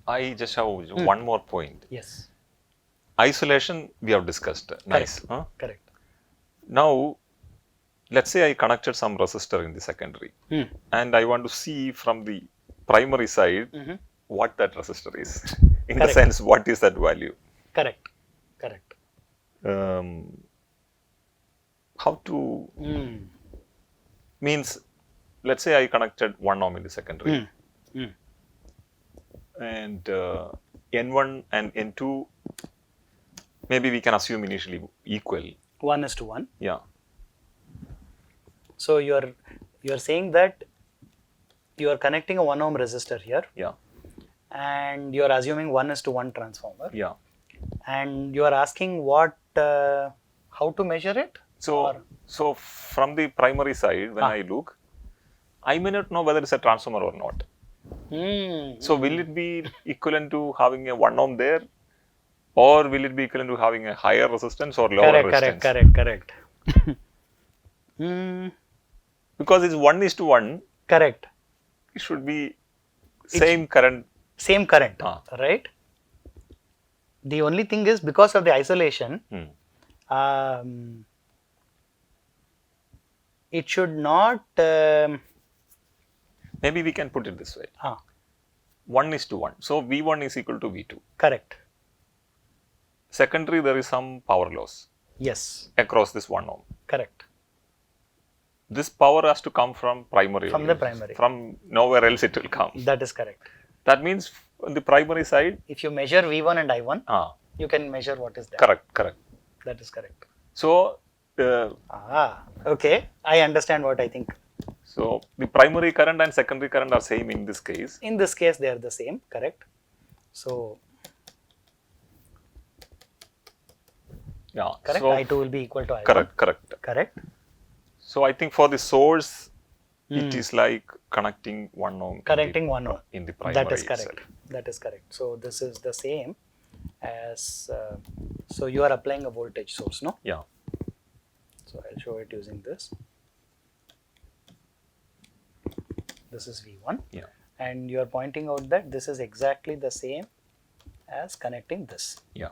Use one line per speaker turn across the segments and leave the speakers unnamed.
I just have one more point.
Yes.
Isolation we have discussed. Nice.
Correct.
Huh?
Correct.
Now, let's say I connected some resistor in the secondary and I want to see from the primary side what that resistor is. In the sense, what is that value?
Correct. Correct.
How to means, let's say I connected 1 ohm in the secondary and N1 and N2 maybe we can assume initially equal.
1:1.
Yeah.
So you're saying that you are connecting a 1 ohm resistor here.
Yeah.
And you're assuming 1:1 transformer.
Yeah.
And you are asking what, how to measure it?
So from the primary side, when I look, I may not know whether it's a transformer or not. So will it be equivalent to having a 1 ohm there, or will it be equivalent to having a higher resistance or lower resistance?
Correct.
Because it's 1:1.
Correct.
It should be same current.
Same current, right? The only thing is, because of the isolation, it should not.
Maybe we can put it this way. 1:1. So V1 is equal to V2.
Correct.
Secondary, there is some power loss.
Yes.
Across this 1 ohm.
Correct.
This power has to come from primary.
From the primary.
From nowhere else it will come.
That is correct.
That means on the primary side,
if you measure V1 and I1, you can measure what is there.
Correct.
That is correct.
So,
okay. I understand what I think.
So, the primary current and secondary current are same in this case.
In this case, they are the same. Correct. So,
yeah.
Correct.
So,
I2 will be equal to I1.
Correct. So, I think for the source, it is like connecting 1 ohm.
Connecting 1 ohm.
In the primary.
That is correct.
Itself.
That is correct. So, this is the same as, so you are applying a voltage source, no?
Yeah.
So, I'll show it using this. This is V1.
Yeah.
And you are pointing out that this is exactly the same as connecting this.
Yeah.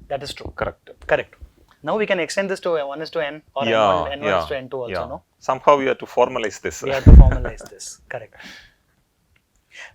That is true.
Correct.
Now we can extend this to 1:n or N1:n2 also, no?
Somehow we have to formalize this.
We have to formalize this. Correct.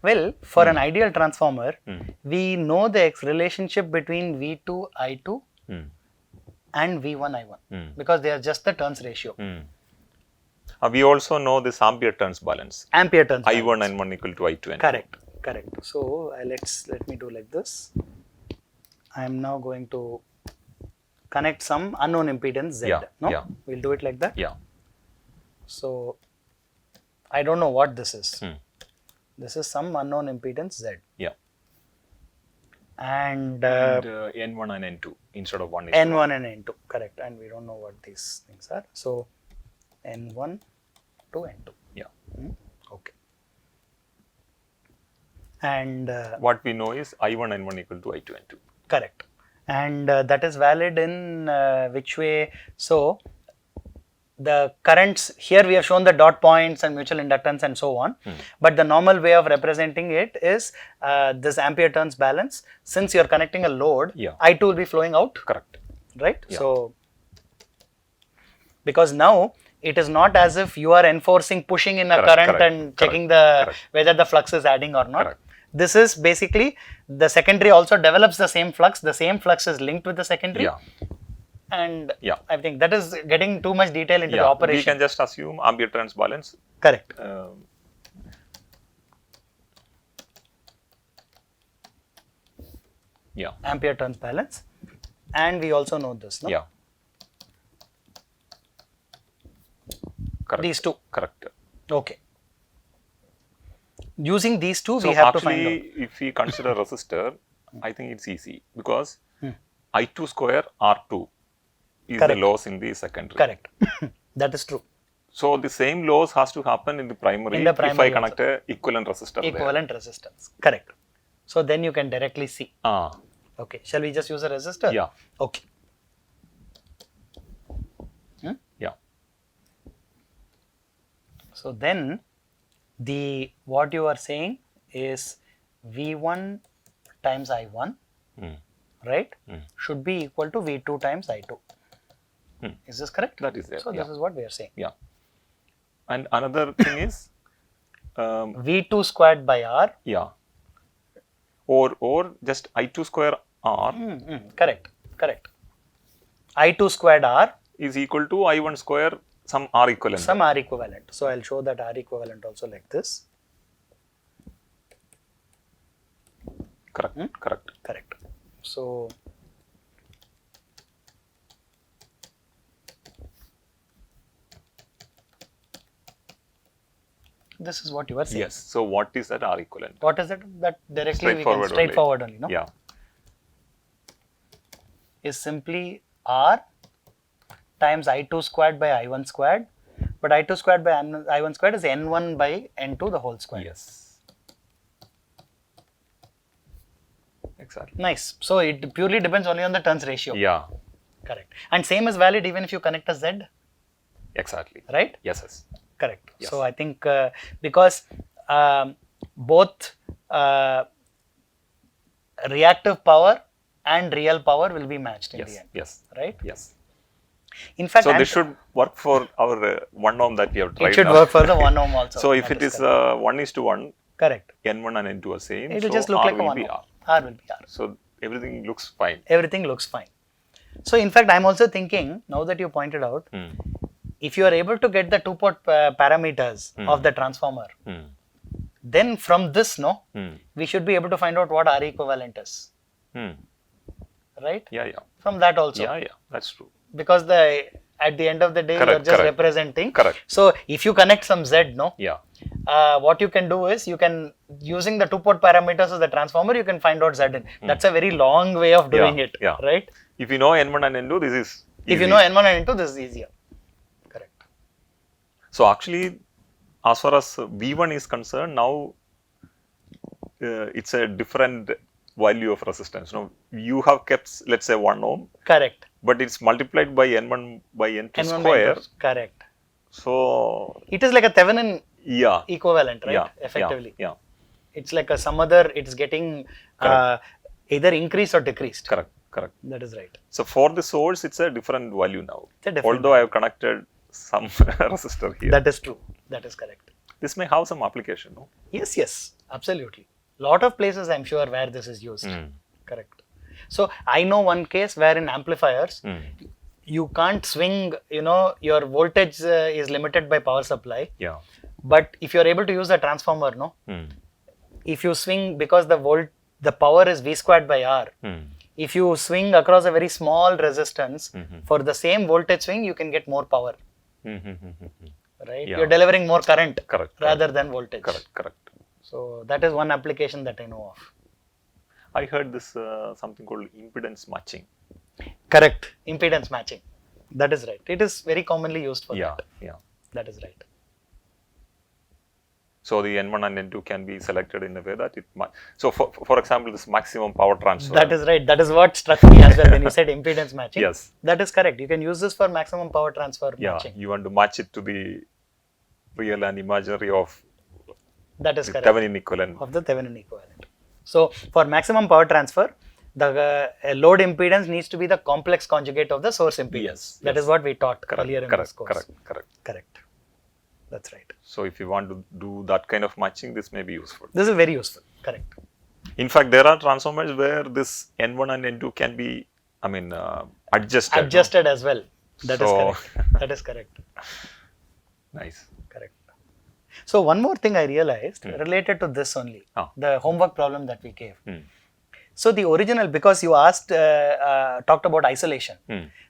Well, for an ideal transformer, we know the relationship between V2 I2 and V1 I1 because they are just the turns ratio.
We also know this ampere turns balance. I1 and 1 equal to I2 and
Correct. So let me do like this. I am now going to connect some unknown impedance Z. We'll do it like that.
Yeah.
So I don't know what this is. This is some unknown impedance Z.
Yeah.
And
N1 and N2 instead of 1 is
N1 and N2. Correct. And we don't know what these things are. So N1 to N2.
Yeah.
Okay. And
what we know is I1 and 1 equal to I2 and 2.
Correct. And that is valid in which way? So the currents, here we have shown the dot points and mutual inductance and so on. But the normal way of representing it is this ampere turns balance. Since you are connecting a load, I2 will be flowing out.
Correct.
Right? Yeah. So, because now it is not as if you are enforcing pushing in a current and checking the whether the flux is adding or not. This is basically the secondary also develops the same flux. The same flux is linked with the secondary.
Yeah.
And I think that is getting too much detail into the operation.
We can just assume ampere turns balance.
Correct. Ampere turns balance. And we also know this, no?
Yeah. Correct.
These two.
Correct.
Okay. Using these two, we have to find out.
If we consider resistor, I think it's easy because I2 square R2 is the loss in the secondary.
Correct. That is true.
So the same loss has to happen in the primary, if I connect a equivalent resistor.
Equivalent resistance. Correct. So then you can directly see. Okay. Shall we just use a resistor?
Yeah.
Okay.
Yeah.
So then what you are saying is V1 times I1, right, should be equal to V2 times I2. Is this correct?
That is there.
So this is what we are saying.
Yeah. And another thing is
V2 squared by R.
Yeah. Or just I2 square R
Correct. I2 squared R
is equal to I1 square some R equivalent.
Some R equivalent. So I'll show that R equivalent also like this.
Correct.
So this is what you are saying.
Yes. So what is that R equivalent?
What is it? That directly
Straightforward
only, no?
Yeah.
Is simply R times I2 squared by I1 squared, but I2 squared by I1 squared is N1 by N2 the whole square.
Yes. Exactly.
Nice. So it purely depends only on the turns ratio.
Yeah.
Correct. And same is valid even if you connect a Z.
Exactly.
Right?
Yes.
Correct.
Yes.
So I think because both reactive power and real power will be matched in the end.
Yes.
Right?
Yes.
In fact,
so this should work for our 1 ohm that we have tried.
It should work for the 1 ohm also.
So if it is 1:1,
correct.
N1 and N2 are same.
It will
so
just look
R
like a
will
1
be
ohm.
R.
R will be R.
So everything looks fine.
Everything looks fine. So in fact, I'm also thinking, now that you pointed out, if you are able to get the two-port parameters of the transformer, then from this, we should be able to find out what R equivalent is. Right?
Yeah.
From that also.
Yeah. That's true.
Because at the end of the day, you're just representing.
Correct.
So if you connect some Z,
Yeah.
What you can do is you can, using the two-port parameters of the transformer, you can find out Z in. That's a very long way of doing it.
Yeah.
Right?
If you know N1 and N2, this is easy.
If you know N1 and N2, this is easier. Correct.
So actually, as far as V1 is concerned, now it's a different value of resistance. Now you have kept, let's say, 1 ohm.
Correct.
But it's multiplied by N1 by N2
N1
square.
by N2. Correct.
So
it is like a Thevenin
yeah.
equivalent, right?
Yeah.
Effectively.
Yeah.
It's like some other, it's getting either increased or decreased.
Correct.
That is right.
So for the source, it's a different value now.
Different
Although I have connected some resistor here.
That is true. That is correct.
This may have some application, no?
Yes. Absolutely. Lot of places I'm sure where this is used. Correct. So I know one case where in amplifiers, you can't swing, your voltage is limited by power supply.
Yeah.
But if you're able to use a transformer, if you swing, because the power is V squared by R, if you swing across a very small resistance, for the same voltage swing, you can get more power. Right?
Yeah.
You're delivering more current rather
Correct.
than voltage.
Correct.
So that is one application that I know of.
I heard this something called impedance matching.
Correct. Impedance matching. That is right. It is very commonly used for that.
Yeah.
That is right.
So the N1 and N2 can be selected in a way that it might. So for example, this maximum power transfer.
That is right. That is what struck me as well when you said impedance matching.
Yes.
That is correct. You can use this for maximum power transfer matching.
You want to match it to the real and imaginary of
that is
the
correct.
Thevenin equivalent.
Of the Thevenin equivalent. So for maximum power transfer, the load impedance needs to be the complex conjugate of the source impedance. That is what we taught earlier in this course. Correct. That's right.
So if you want to do that kind of matching, this may be useful.
This is very useful. Correct.
In fact, there are transformers where this N1 and N2 can be, adjusted.
Adjusted as well. That is correct. That is correct.
Nice.
Correct. So one more thing I realized related to this only, the homework problem that we gave. So the original, because you asked, talked about isolation.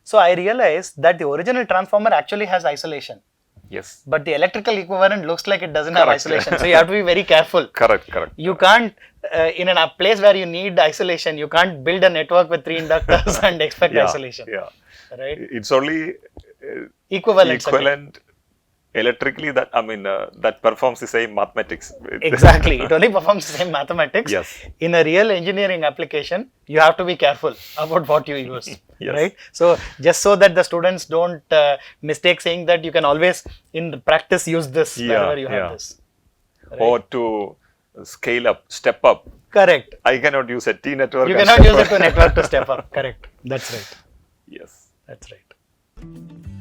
So I realized that the original transformer actually has isolation.
Yes.
But the electrical equivalent looks like it doesn't have isolation. So you have to be very careful.
Correct.
You can't, in a place where you need isolation, you can't build a network with 3 inductors and expect isolation.
Yeah.
Right?
It's only
equivalent
electrically that, that performs the same mathematics.
Exactly. It only performs the same mathematics.
Yes.
In a real engineering application, you have to be careful about what you use.
Yes.
Right? So just so that the students don't mistake saying that you can always in practice use this wherever you have this.
or to scale up, step up.
Correct.
I cannot use a T network.
You
and
cannot
step
use
up.
it to network to step up. Correct. That's right.
Yes.
That's right.